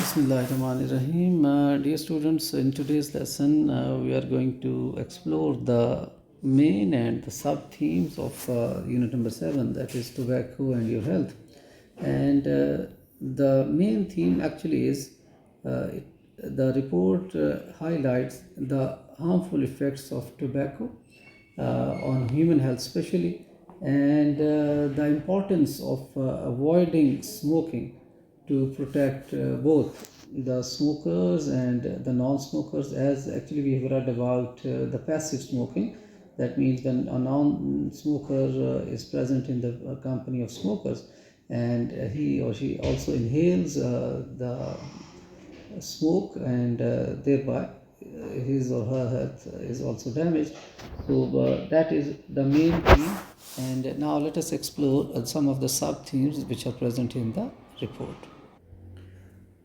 Bismillahirrahmanirrahim. Dear students, in today's lesson, we are going to explore the main and the sub themes of unit number 7, that is tobacco and your health. And the main theme actually is the report highlights the harmful effects of tobacco on human health, especially, and the importance of avoiding smoking to protect both the smokers and the non-smokers, as actually we have read about the passive smoking. That means when a non-smoker is present in the company of smokers, and he or she also inhales the smoke, and thereby his or her health is also damaged. So that is the main theme, and now let us explore some of the sub themes which are present in the report.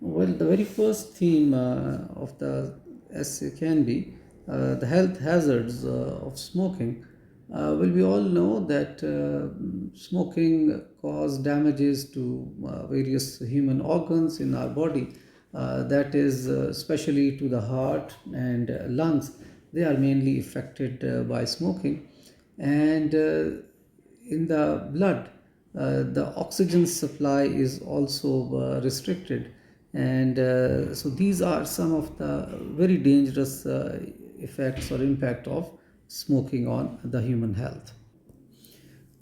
Well, the very first theme of the essay can be the health hazards of smoking. Well, we all know that smoking causes damages to various human organs in our body. That is, especially to the heart and lungs. They are mainly affected by smoking. And in the blood, the oxygen supply is also restricted, and so these are some of the very dangerous effects or impact of smoking on the human health.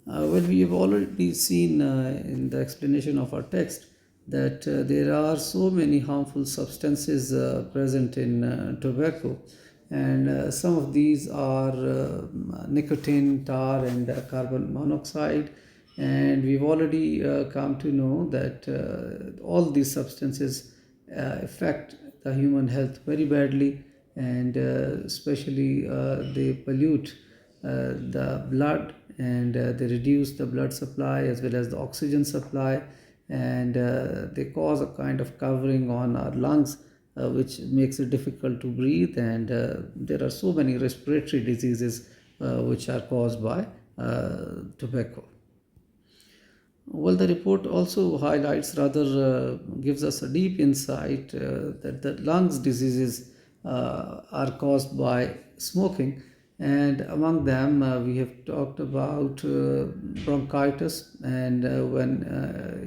Well, we have already seen in the explanation of our text that there are so many harmful substances present in tobacco, and some of these are nicotine, tar, and carbon monoxide. And we've already come to know that all these substances affect the human health very badly, and especially they pollute the blood, and they reduce the blood supply as well as the oxygen supply, and they cause a kind of covering on our lungs, which makes it difficult to breathe, and there are so many respiratory diseases which are caused by tobacco. Well, the report also highlights, rather gives us a deep insight that the lungs diseases are caused by smoking, and among them we have talked about bronchitis, and when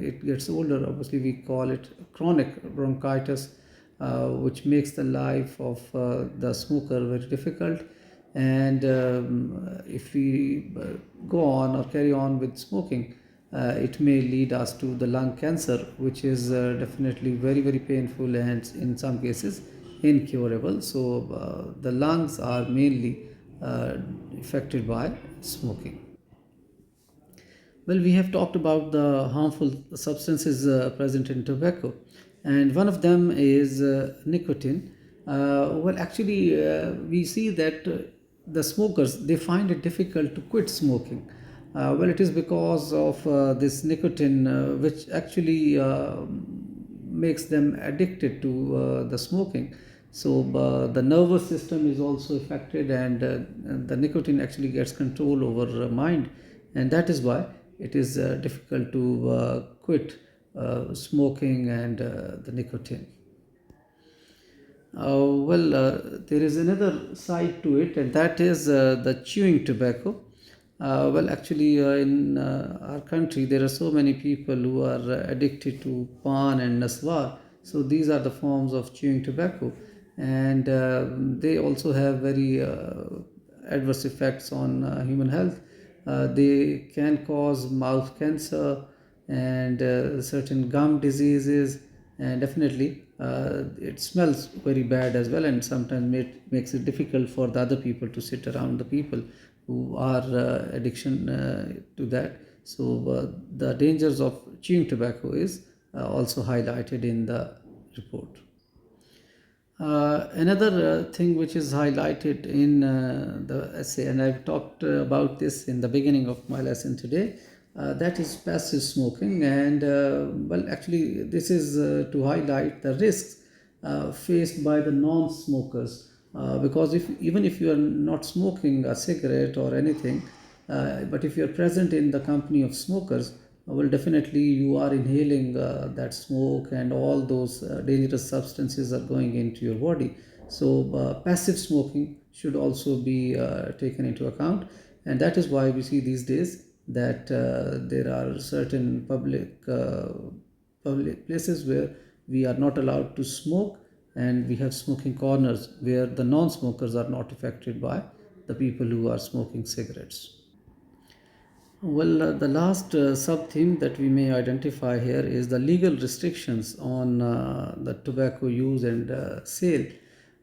it gets older, obviously we call it chronic bronchitis, which makes the life of the smoker very difficult. And if we go on or carry on with smoking, it may lead us to the lung cancer, which is definitely very, very painful and in some cases incurable. So the lungs are mainly affected by smoking. Well, we have talked about the harmful substances present in tobacco, and one of them is nicotine. Well, actually, we see that the smokers, they find it difficult to quit smoking. Well, it is because of this nicotine, which actually makes them addicted to the smoking. So the nervous system is also affected, and the nicotine actually gets control over mind, and that is why it is difficult to quit smoking and the nicotine. There is another side to it, and that is the chewing tobacco. Well, actually, in our country, there are so many people who are addicted to pan and naswar. So these are the forms of chewing tobacco, and they also have very adverse effects on human health. They can cause mouth cancer and certain gum diseases, and definitely it smells very bad as well, and sometimes makes it difficult for the other people to sit around the people who are addiction to that. So the dangers of chewing tobacco is also highlighted in the report. Another thing which is highlighted in the essay, and I've talked about this in the beginning of my lesson today, that is passive smoking. And well, actually, this is to highlight the risks faced by the non-smokers. Because even if you are not smoking a cigarette or anything, but if you are present in the company of smokers, well, definitely you are inhaling that smoke, and all those dangerous substances are going into your body. So, passive smoking should also be taken into account, and that is why we see these days that there are certain public places where we are not allowed to smoke, and we have smoking corners where the non-smokers are not affected by the people who are smoking cigarettes. Well, the last sub-theme that we may identify here is the legal restrictions on the tobacco use and sale.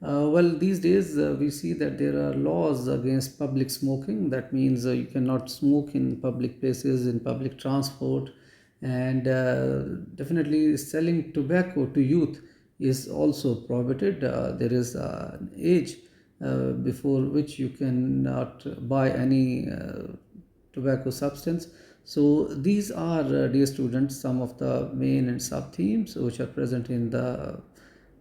Well, these days we see that there are laws against public smoking. That means you cannot smoke in public places, in public transport, and definitely selling tobacco to youth is also prohibited. There is an age before which you cannot buy any tobacco substance. So these are, dear students, some of the main and sub themes which are present in the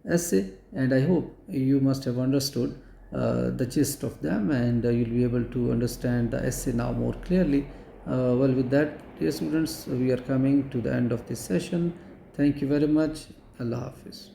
essay, and I hope you must have understood the gist of them, and you'll be able to understand the essay now more clearly. Well, with that, dear students, we are coming to the end of this session. Thank you very much. Allah Hafiz.